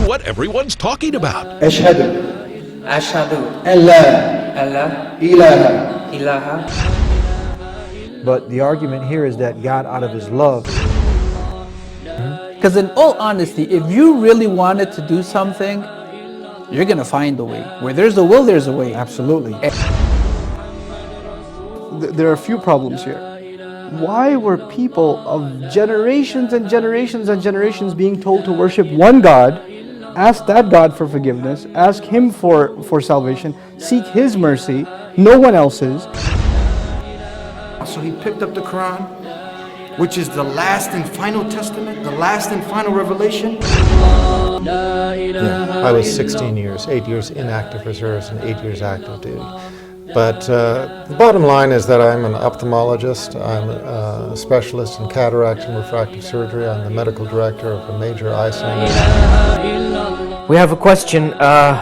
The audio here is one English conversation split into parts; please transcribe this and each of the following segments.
what everyone's talking about. أشهد أشهد أن لا أن لا إله إله. But the argument here is that God, out of His love, because in all honesty, if you really wanted to do something, you're going to find a way. Where there's a will, there's a way. absolutely. There are a few problems here. Why were people of generations and generations and generations being told to worship one God, ask that God for forgiveness, ask Him for salvation, seek His mercy, no one else's? So he picked up the Quran, which is the last and final testament, the last and final revelation. Yeah, I was 16 years, 8 years in active reserves and 8 years active duty. But the bottom line is that I'm an ophthalmologist. I'm a specialist in cataract and refractive surgery. I'm the medical director of a major eye center. We have a question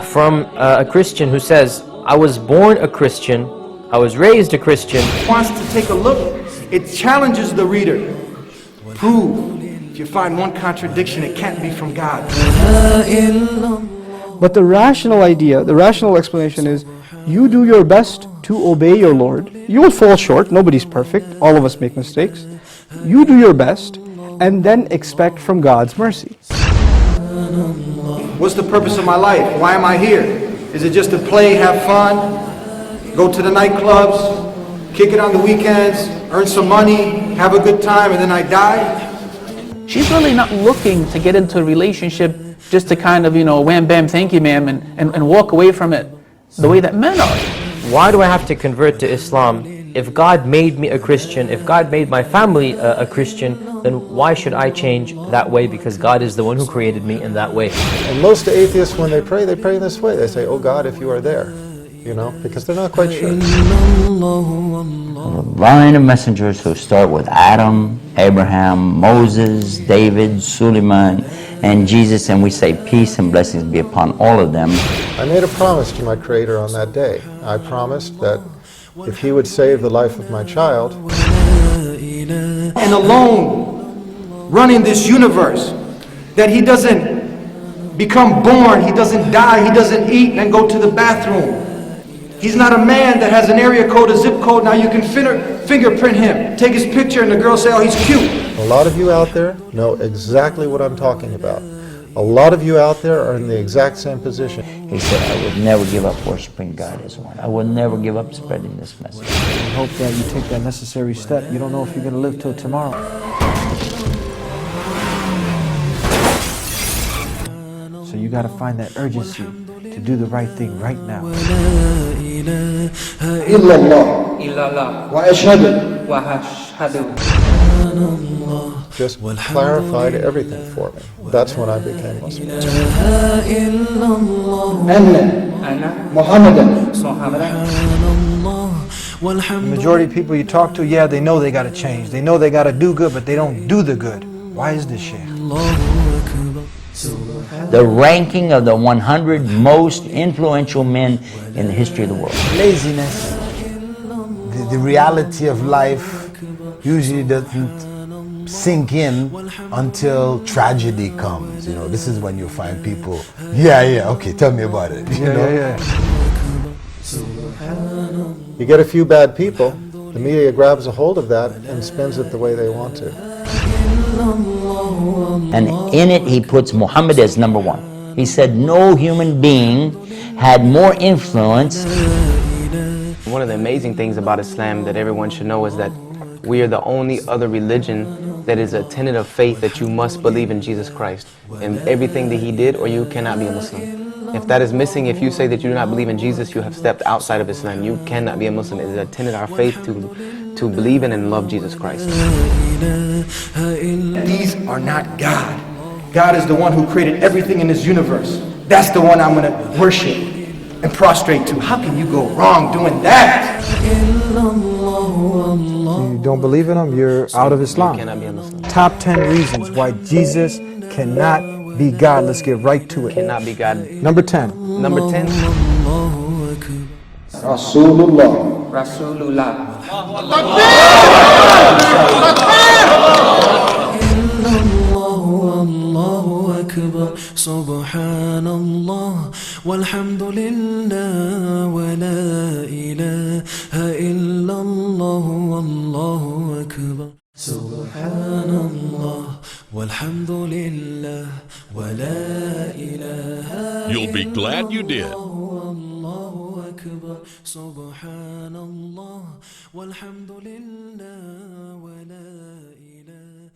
from a Christian who says, I was born a Christian, I was raised a Christian. Wants to take a look. It challenges the reader. Prove. If you find one contradiction, it can't be from God. But the rational idea, the rational explanation is, you do your best to obey your Lord. You will fall short, nobody's perfect, all of us make mistakes. You do your best, and then expect from God's mercy. What's the purpose of my life? Why am I here? Is it just to play, have fun, go to the nightclubs, kick it on the weekends, earn some money, have a good time, and then I die? She's really not looking to get into a relationship just to kind of, wham, bam, thank you, ma'am, and walk away from it the way that men are. Why do I have to convert to Islam? If God made me a Christian, if God made my family a Christian, then why should I change that way? Because God is the one who created me in that way. And most atheists, when they pray in this way. They say, oh God, if you are there, because they're not quite sure. A line of messengers who start with Adam, Abraham, Moses, David, Suleiman, and Jesus, and we say peace and blessings be upon all of them. I made a promise to my Creator on that day. I promised that if He would save the life of my child, And alone, running this universe, that he doesn't become born, he doesn't die, he doesn't eat and go to the bathroom. He's not a man that has an area code, a zip code. Now you can fingerprint him, take his picture, and the girl say, oh, he's cute. a lot of you out there know exactly what I'm talking about. A lot of you out there are in the exact same position. He said, I would never give up worshiping God as one. I would never give up spreading this message. I hope that you take that necessary step. You don't know if you're going to live till tomorrow. So you got to find that urgency to do the right thing right now. Illallah. إلا Wa ashhadu. وأشهد. Just clarified everything for me. That's when I became Muslim. Anna أنا Muhammadan. محمد. The majority of people you talk to, yeah, they know they got to change. They know they got to do good, but they don't do the good. Why is this, Sheikh? The ranking of the 100 most influential men in the history of the world. Laziness, the reality of life usually doesn't sink in until tragedy comes. This is when you find people, okay, tell me about it. You get a few bad people, the media grabs a hold of that and spins it the way they want to. And in it, he puts Muhammad as number one. He said no human being had more influence. One of the amazing things about Islam that everyone should know is that we are the only other religion that is a tenet of faith that you must believe in Jesus Christ and everything that He did, or you cannot be a Muslim. If that is missing, if you say that you do not believe in Jesus, you have stepped outside of Islam. You cannot be a Muslim. It is a tenet of our faith to believe in and love Jesus Christ. These are not God. God is the one who created everything in this universe. That's the one I'm going to worship and prostrate to. How can you go wrong doing that? You don't believe in him, you're out of Islam. You cannot be a Muslim. Top 10 reasons why Jesus cannot be God. Let's get right to it. Cannot be God. Number 10. Number 10. Rasulullah. Rasulullah. أكبر سبحان الله والحمد لله ولا إله إلا الله والله أكبر سبحان الله والحمد لله ولا إله You'll be glad you did. الله أكبر سبحان الله والحمد لله ولا إله